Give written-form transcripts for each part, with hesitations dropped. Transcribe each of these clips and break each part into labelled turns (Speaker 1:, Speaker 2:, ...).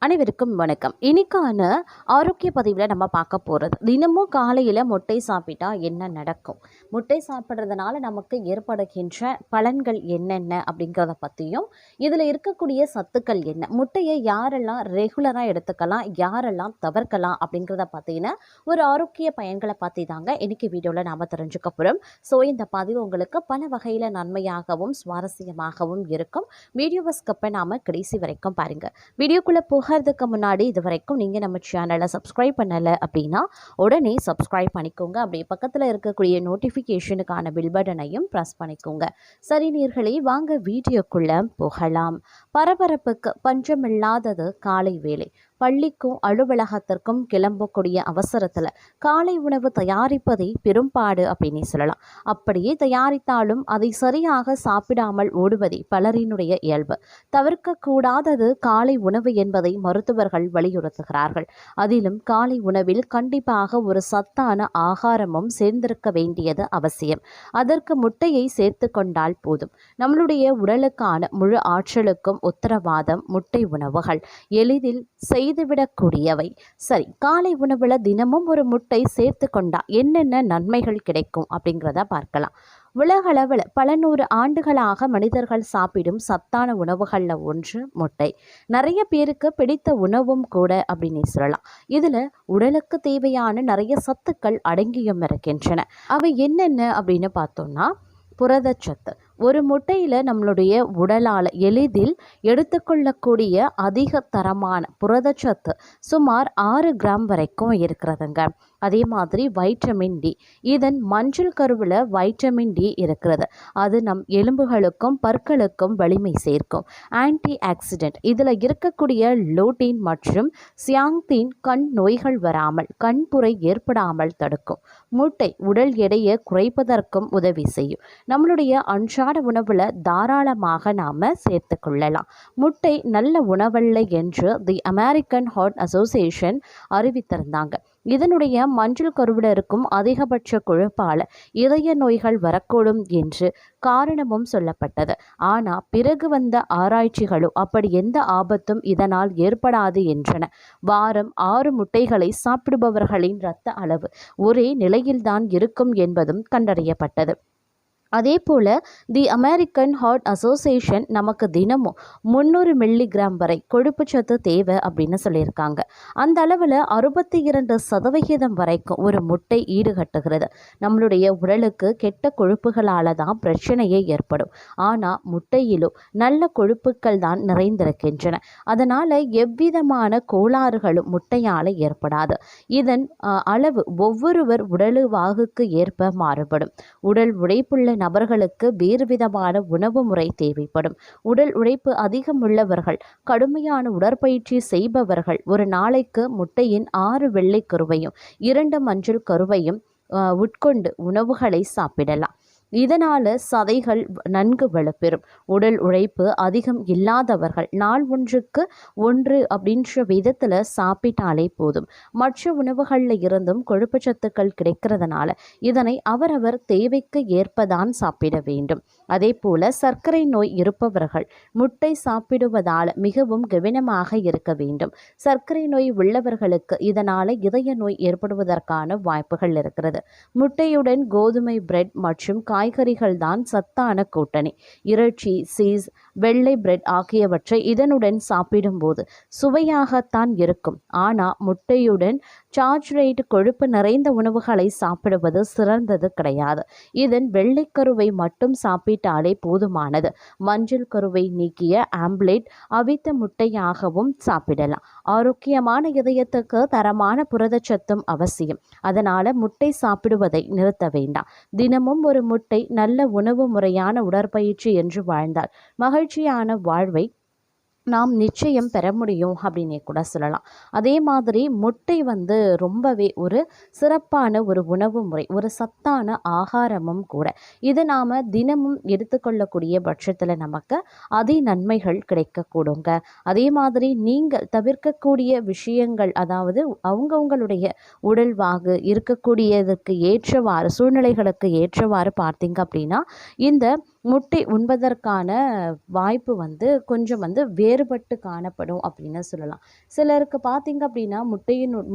Speaker 1: அனைவருக்கும் வணக்கம். இன்னைக்கான ஆரோக்கிய பதிவில் நம்ம பார்க்க போகிறது, தினமும் காலையில் முட்டை சாப்பிட்டா என்ன நடக்கும், முட்டை சாப்பிட்றதுனால நமக்கு ஏற்படுகின்ற பலன்கள் என்னென்ன அப்படிங்கிறத பற்றியும், இதில் இருக்கக்கூடிய சத்துக்கள் என்ன, முட்டையை யாரெல்லாம் ரெகுலராக எடுத்துக்கலாம், யாரெல்லாம் தவிர்க்கலாம் அப்படிங்கிறத பற்றின ஒரு ஆரோக்கிய பயன்களை பற்றி தாங்க இன்றைக்கி வீடியோவில் நாம் தெரிஞ்சுக்க போகிறோம். ஸோ இந்த பதிவு உங்களுக்கு பல வகையில் நன்மையாகவும் சுவாரஸ்யமாகவும் இருக்கும். வீடியோவை ஸ்கிப் பண்ணாமல் கடைசி வரைக்கும் பாருங்கள். வீடியோக்குள்ளே போகிறதுக்கு முன்னாடி இது வரைக்கும் நீங்கள் நம்ம சேனலை சப்ஸ்கிரைப் பண்ணலை அப்படின்னா உடனே சப்ஸ்கிரைப் பண்ணிக்கோங்க. அப்படியே பக்கத்தில் இருக்கக்கூடிய நோட்டிஃபிகேஷனுக்கான பில் பட்டனையும் ப்ரெஸ் பண்ணிக்கோங்க. சரி நேயர்களே, வாங்க வீடியோக்குள்ளே போகலாம். பரபரப்புக்கு பஞ்சமில்லாதது காலை வேலை. பள்ளிக்கும் அலுவலகத்திற்கும் கிளம்பக்கூடிய அவசரத்தில் காலை உணவு தயாரிப்பதை பெரும்பாடு அப்படின்னு சொல்லலாம். அப்படியே தயாரித்தாலும் அதை சரியாக சாப்பிடாமல் ஓடுவதே பலரினுடைய இயல்பு. தவிர்க்கக்கூடாதது காலை உணவு என்பதை மருத்துவர்கள் வலியுறுத்துகிறார்கள். அதிலும் காலை உணவில் கண்டிப்பாக ஒரு சத்தான ஆகாரமும் சேர்ந்திருக்க வேண்டியது அவசியம். அதற்கு முட்டையை சேர்த்து கொண்டால் போதும். நம்மளுடைய உடலுக்கான முழு ஆற்றலுக்கும் உத்தரவாதம் முட்டை உணவுகள். எளிதில் செய்துவிடக்கூடியவை. சரி, காலை உணவில் தினமும் ஒரு முட்டை சேர்த்து கொண்டா என்னென்ன நன்மைகள் கிடைக்கும் அப்படிங்கிறத பார்க்கலாம். உலகளவில் பல நூறு ஆண்டுகளாக மனிதர்கள் சாப்பிடும் சத்தான உணவுகளில் ஒன்று முட்டை. நிறைய பேருக்கு பிடித்த உணவும் கூட அப்படின்னு சொல்லலாம். இதில் உடலுக்கு தேவையான நிறைய சத்துக்கள் அடங்கியும் இருக்கின்றன. அவை என்னென்ன அப்படின்னு பார்த்தோம்னா, புரதச்சத்து. ஒரு முட்டையில் நம்மளுடைய உடலால் எளிதில் எடுத்துக்கொள்ளக்கூடிய அதிக தரமான புரதச்சத்து சுமார் 6 கிராம் வரைக்கும் இருக்கிறதுங்க. அதே மாதிரி வைட்டமின் டி. இதன் மஞ்சள் கருவில் வைட்டமின் டி இருக்கிறது. அது நம் எலும்புகளுக்கும் பற்களுக்கும் வலிமை சேர்க்கும். Anti accident. இதில் இருக்கக்கூடிய லூட்டின் மற்றும் சியாங்தீன் கண் நோய்கள் வராமல், கண்புரை ஏற்படாமல் தடுக்கும். முட்டை உடல் எடையை குறைப்பதற்கும் உதவி செய்யும். நம்மளுடைய அன்றாட உணவில் தாராளமாக நாம் சேர்த்து கொள்ளலாம். முட்டை நல்ல உணவல்ல என்று தி அமெரிக்கன் ஹார்ட் அசோசியேஷன் அறிவித்திருந்தாங்க. இதனுடைய மஞ்சள் கருவில் இருக்கும் அதிகபட்ச கொழுப்பால் இதய நோய்கள் வரக்கூடும் என்று காரணமும் சொல்லப்பட்டது. ஆனால் பிறகு வந்த ஆராய்ச்சிகளும் அப்படி எந்த ஆபத்தும் இதனால் ஏற்படாது என்றன. வாரம் 6 முட்டைகளை சாப்பிடுபவர்களின் இரத்த அளவு ஒரே நிலையில்தான் இருக்கும் என்பதும் கண்டறியப்பட்டது. அதே போல் தி அமெரிக்கன் ஹார்ட் அசோசியேஷன் நமக்கு தினமும் 300 மில்லிகிராம் வரை கொழுப்பு சத்து தேவை அப்படின்னு சொல்லியிருக்காங்க. அந்த அளவில் 62% வரைக்கும் ஒரு முட்டை ஈடுகட்டுகிறது. நம்மளுடைய உடலுக்கு கெட்ட கொழுப்புகளால் தான் பிரச்சனையே ஏற்படும். ஆனால் முட்டையிலும் நல்ல கொழுப்புக்கள் தான் நிறைந்திருக்கின்றன. அதனால் எவ்விதமான கோளாறுகளும் முட்டையால் ஏற்படாது. இதன் அளவு ஒவ்வொருவர் உடலுவாகுக்கு ஏற்ப மாறுபடும். உடல் உழைப்புள்ள நபர்களுக்கு வேறு விதமான உணவு முறை தேவைப்படும். உடல் உழைப்பு அதிகம் உள்ளவர்கள், கடுமையான உடற்பயிற்சி செய்பவர்கள் ஒரு நாளைக்கு முட்டையின் 6 வெள்ளை கருவையும் 2 மஞ்சள் கருவையும் உட்கொண்டு உணவுகளை சாப்பிடலாம். இதனால் சதைகள் நன்கு வலுப்பெறும். உடல் உழைப்பு அதிகம் இல்லாதவர்கள் நாள் ஒன்றுக்கு 1 அப்படின்ற விதத்தில் சாப்பிட்டாலே போதும். மற்ற உணவுகளில் இருந்தும் கொழுப்பு சத்துக்கள் கிடைக்கிறதுனால இதனை அவரவர் தேவைக்கு ஏற்பதான் சாப்பிட வேண்டும். அதே போல் சர்க்கரை நோய் இருப்பவர்கள் முட்டை சாப்பிடுவதால் மிகவும் கவனமாக இருக்க வேண்டும். சர்க்கரை நோய் உள்ளவர்களுக்கு இதனால் இதய நோய் ஏற்படுவதற்கான வாய்ப்புகள் இருக்கிறது. முட்டையுடன் கோதுமை பிரெட் மற்றும் காய்கறிகள் தான் சத்தான கூட்டணி. இறைச்சி, சீஸ், வெள்ளை பிரெட் ஆகியவற்றை இதனுடன் சாப்பிடும்போது சுவையாகத்தான் இருக்கும். ஆனால் முட்டையுடன் சார்ஜ்ரேட் கொழுப்பு நிறைந்த உணவுகளை சாப்பிடுவது சிறந்தது கிடையாது. இதன் வெள்ளைக்கருவை மட்டும் சாப்பிட்டாலே போதுமானது. மஞ்சள் கருவை நீக்கிய ஆம்லேட் அவித்த முட்டையாகவும் சாப்பிடலாம். ஆரோக்கியமான இதயத்துக்கு தரமான புரதச்சத்தும் அவசியம். அதனால் முட்டை சாப்பிடுவதை நிறுத்த வேண்டாம். தினமும் ஒரு முட்டை நல்ல உணவு முறையான உடற்பயிற்சி என்று வாழ்ந்தால் மகிழ்ச்சியான வாழ்வை நாம் நிச்சயம் பெற முடியும் அப்படின்னே கூட சொல்லலாம். அதே மாதிரி முட்டை ரொம்பவே ஒரு சிறப்பான ஒரு உணவு முறை, ஒரு சத்தான ஆகாரமும் கூட. இது நாம் தினமும் எடுத்துக்கொள்ளக்கூடிய பட்சத்தில் நமக்கு அதிக நன்மைகள் கிடைக்கக்கூடுங்க. அதே மாதிரி நீங்கள் தவிர்க்கக்கூடிய விஷயங்கள், அதாவது அவங்கவுங்களுடைய உடல்வாகு இருக்கக்கூடியதுக்கு ஏற்றவாறு, சூழ்நிலைகளுக்கு ஏற்றவாறு பார்த்தீங்க அப்படின்னா இந்த முட்டை உண்பதற்கான வாய்ப்பு வந்து கொஞ்சம் வந்து வேறுபட்டு காணப்படும் அப்படின்னு சொல்லலாம். சிலருக்கு பார்த்தீங்க அப்படின்னா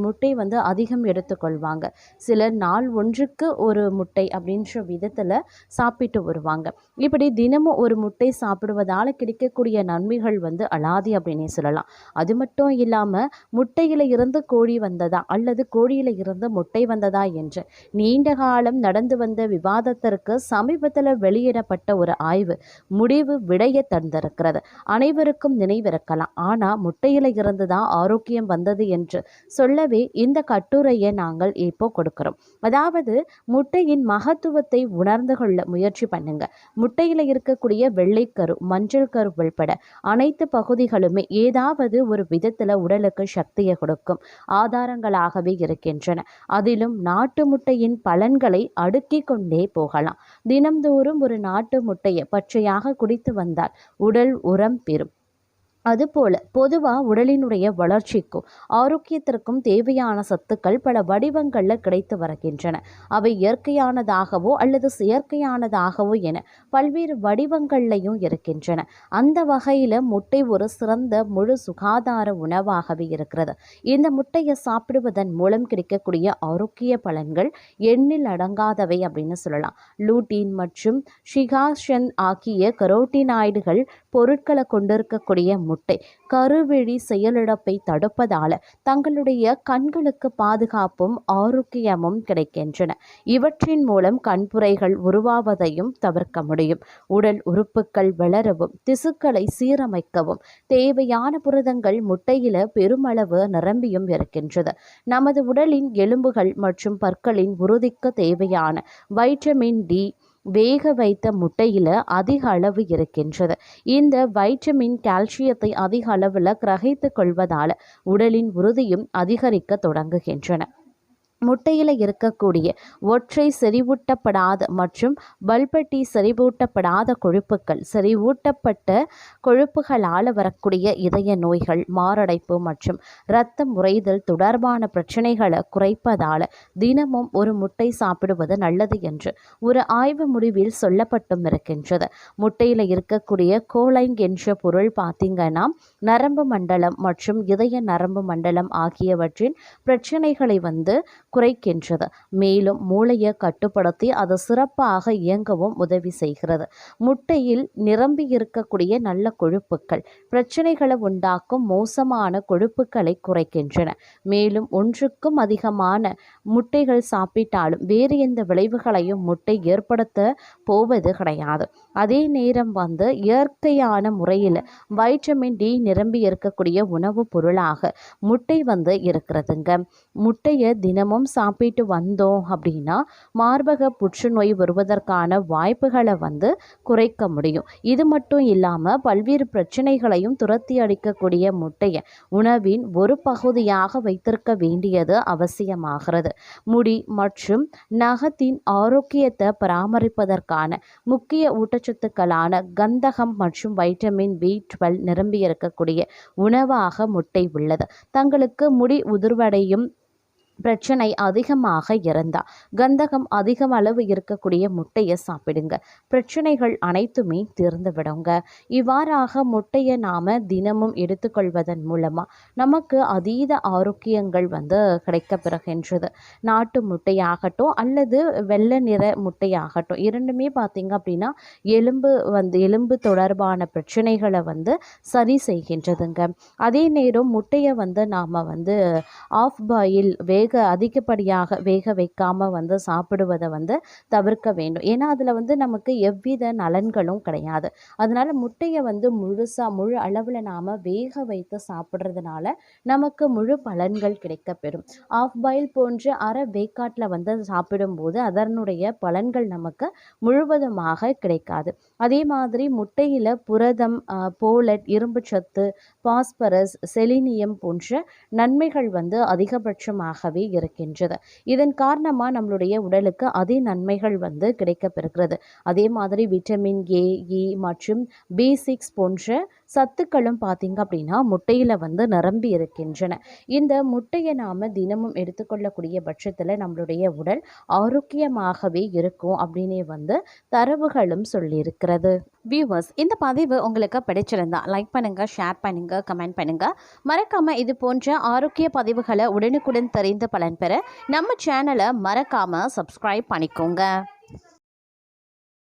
Speaker 1: முட்டை வந்து அதிகம் எடுத்துக்கொள்வாங்க. சிலர் நாள் ஒன்றுக்கு ஒரு முட்டை அப்படின்ற விதத்தில் சாப்பிட்டு வருவாங்க. இப்படி தினமும் ஒரு முட்டை சாப்பிடுவதால் கிடைக்கக்கூடிய நன்மைகள் வந்து அலாதி அப்படின்னே சொல்லலாம். அது மட்டும் இல்லாமல் முட்டையில் இருந்து கோழி வந்ததா அல்லது கோழியில் இருந்து முட்டை வந்ததா என்று நீண்ட காலம் நடந்து வந்த விவாதத்திற்கு சமீபத்தில் வெளியிடப்பட்ட ஒரு ஆய்வு முடிவு விடைய தந்திருக்கிறது. அனைவருக்கும் நினைவிருக்கலாம், ஆனா முட்டையில இருந்து தான் ஆரோக்கியம் வந்தது என்று சொல்லவே இந்த கட்டுரையை நாங்கள் இப்போ கொடுக்கிறோம். அதாவது முட்டையின் மகத்துவத்தை உணர்ந்து கொள்ள முயற்சி பண்ணுங்க. முட்டையில இருக்கக்கூடிய வெள்ளைக்கரு, மஞ்சள் கரு உள்பட அனைத்து பகுதிகளுமே ஏதாவது ஒரு விதத்துல உடலுக்கு சக்தியை கொடுக்கும் ஆதாரங்களாகவே இருக்கின்றன. அதிலும் நாட்டு முட்டையின் பலன்களை அடுக்கிக் கொண்டே போகலாம். தினம்தோறும் ஒரு நாட்டு முட்டையை பச்சையாக குடித்து வந்தால் உடல் உரம் பெறும். அதுபோல பொதுவாக உடலினுடைய வளர்ச்சிக்கும் ஆரோக்கியத்திற்கும் தேவையான சத்துக்கள் பல வடிவங்களில் கிடைத்து வருகின்றன. அவை இயற்கையானதாகவோ அல்லது செயற்கையானதாகவோ என பல்வேறு வடிவங்கள்லையும் இருக்கின்றன. அந்த வகையில் முட்டை ஒரு சிறந்த முழு சுகாதார உணவாகவே இருக்கிறது. இந்த முட்டையை சாப்பிடுவதன் மூலம் கிடைக்கக்கூடிய ஆரோக்கிய பலன்கள் எண்ணில் அடங்காதவை அப்படின்னு சொல்லலாம். லூட்டின் மற்றும் ஷிகாஷன் ஆகிய கரோட்டினாய்டுகள் பொருட்களை கொண்டிருக்கக்கூடிய முட்டை கருவிழி செயலிழப்பை தடுப்பதால தங்களுடைய கண்களுக்கு பாதுகாப்பும் ஆரோக்கியமும் கிடைக்கின்றன. இவற்றின் மூலம் கண்புரைகள் உருவாவதையும் தவிர்க்க முடியும். உடல் உறுப்புகள் வளரவும் திசுக்களை சீரமைக்கவும் தேவையான புரதங்கள் முட்டையில பெருமளவு நிரம்பியும் இருக்கின்றது. நமது உடலின் எலும்புகள் மற்றும் பற்களின் உறுதிக்கு தேவையான வைட்டமின் டி வேக வைத்த முட்டையில் அதிக அளவு இருக்கின்றது. இந்த வைட்டமின் கால்சியத்தை அதிக அளவில் கிரகித்து கொள்வதால் உடலின் உறுதியும் அதிகரிக்க தொடங்குகின்றன. முட்டையில் இருக்கக்கூடிய ஒற்றை செறிவூட்டப்படாத மற்றும் பல்பட்டி செறிவூட்டப்படாத கொழுப்புகள் செறிவூட்டப்பட்ட கொழுப்புகளால் வரக்கூடிய இதய நோய்கள், மாரடைப்பு மற்றும் இரத்த முறைதல் தொடர்பான பிரச்சனைகளை குறைப்பதால் தினமும் ஒரு முட்டை சாப்பிடுவது நல்லது என்று ஒரு ஆய்வு முடிவில் சொல்லப்பட்டும் இருக்கின்றது. முட்டையில் இருக்கக்கூடிய கோலைன் என்ற பொருள் பார்த்தீங்கன்னா நரம்பு மண்டலம் மற்றும் இதய நரம்பு மண்டலம் ஆகியவற்றின் பிரச்சனைகளை வந்து குறைக்கின்றது. மேலும் மூளையை கட்டுப்படுத்தி அது சிறப்பாக இயங்கவும் உதவி செய்கிறது. முட்டையில் நிரம்பி இருக்கக்கூடிய நல்ல கொழுப்புக்கள் பிரச்சனைகளை உண்டாக்கும் மோசமான கொழுப்புக்களை குறைக்கின்றன. மேலும் ஒன்றுக்கும் அதிகமான முட்டைகள் சாப்பிட்டாலும் வேறு எந்த விளைவுகளையும் முட்டை ஏற்படுத்த போவது கிடையாது. அதே நேரம் வந்து இயற்கையான முறையில் வைட்டமின் டி நிரம்பி இருக்கக்கூடிய உணவுப் பொருளாக முட்டை வந்து இருக்கிறதுங்க. முட்டையை தினமும் சாப்பிட்டு வந்தோம் அப்படின்னா மார்பக புற்றுநோய் வருவதற்கான வாய்ப்புகளை வந்து குறைக்க முடியும். இது மட்டும் இல்லாமல் பல்வேறு பிரச்சனைகளையும் துரத்தி அடிக்கக்கூடிய முட்டையை உணவின் ஒரு பகுதியாக வைத்திருக்க வேண்டியது அவசியமாகிறது. முடி மற்றும் நகத்தின் ஆரோக்கியத்தை பராமரிப்பதற்கான முக்கிய ஊட்டச்சத்துக்களான கந்தகம் மற்றும் வைட்டமின் B12 நிரம்பி இருக்கக்கூடிய உணவாக முட்டை உள்ளது. தங்களுக்கு முடி உதிர்வடையும் பிரச்சனை அதிகமாக இருந்தால் கந்தகம் அதிக அளவு இருக்கக்கூடிய முட்டையை சாப்பிடுங்க. பிரச்சனைகள் அனைத்துமே தீர்ந்து விடுங்க. இவ்வாறாக முட்டையை நாம் தினமும் எடுத்துக்கொள்வதன் மூலமாக நமக்கு அதீத ஆரோக்கியங்கள் வந்து கிடைக்க பெறுகின்றது. நாட்டு முட்டையாகட்டும் அல்லது வெள்ளை நிற முட்டையாகட்டும் இரண்டுமே பார்த்திங்க அப்படின்னா எலும்பு தொடர்பான பிரச்சனைகளை வந்து சரி செய்கின்றதுங்க. அதே நேரம் முட்டையை வந்து நாம் வந்து ஆஃப் பாயில் அதிகப்படியாக வேக வைக்காமல் வந்து சாப்பிடுவதை வந்து தவிர்க்க வேண்டும். ஏன்னா அதில் வந்து நமக்கு எவ்வித நலன்களும் கிடையாது. அதனால் முட்டையை வந்து முழு அளவில் நாம் வேக வைத்து சாப்பிட்றதுனால நமக்கு முழு பலன்கள் கிடைக்கப்பெறும். ஆஃப் பாயில் போன்ற அரை வேக்காட்டில் வந்து சாப்பிடும்போது அதனுடைய பலன்கள் நமக்கு முழுவதுமாக கிடைக்காது. அதே மாதிரி முட்டையில் புரதம், போலட், இரும்புச்சத்து, பாஸ்பரஸ், செலினியம் போன்ற நன்மைகள் வந்து அதிகபட்சமாகவே இருக்கின்றது. இதன் காரணமாக நம்மளுடைய உடலுக்கு அதே நன்மைகள் வந்து கிடைக்கப்பெறுகிறது. அதே மாதிரி விட்டமின் A, E மற்றும் B6 போன்ற சத்துக்களும் பார்த்திங்க அப்படின்னா முட்டையில் வந்து நிரம்பி இருக்கின்றன. இந்த முட்டையை நாம் தினமும் எடுத்துக்கொள்ளக்கூடிய பட்சத்தில் நம்மளுடைய உடல் ஆரோக்கியமாகவே இருக்கும் அப்படின்னே வந்து தரவுகளும் சொல்லியிருக்கிறது. வியூவர்ஸ், இந்த பதிவு உங்களுக்கு பிடிச்சிருந்தா லைக் பண்ணுங்கள், ஷேர் பண்ணுங்கள், கமெண்ட் பண்ணுங்கள். மறக்காமல் இது போன்ற ஆரோக்கிய பதிவுகளை உடனுக்குடன் தெரிந்து பலன் பெற நம்ம சேனலை மறக்காமல் சப்ஸ்கிரைப் பண்ணிக்கோங்க.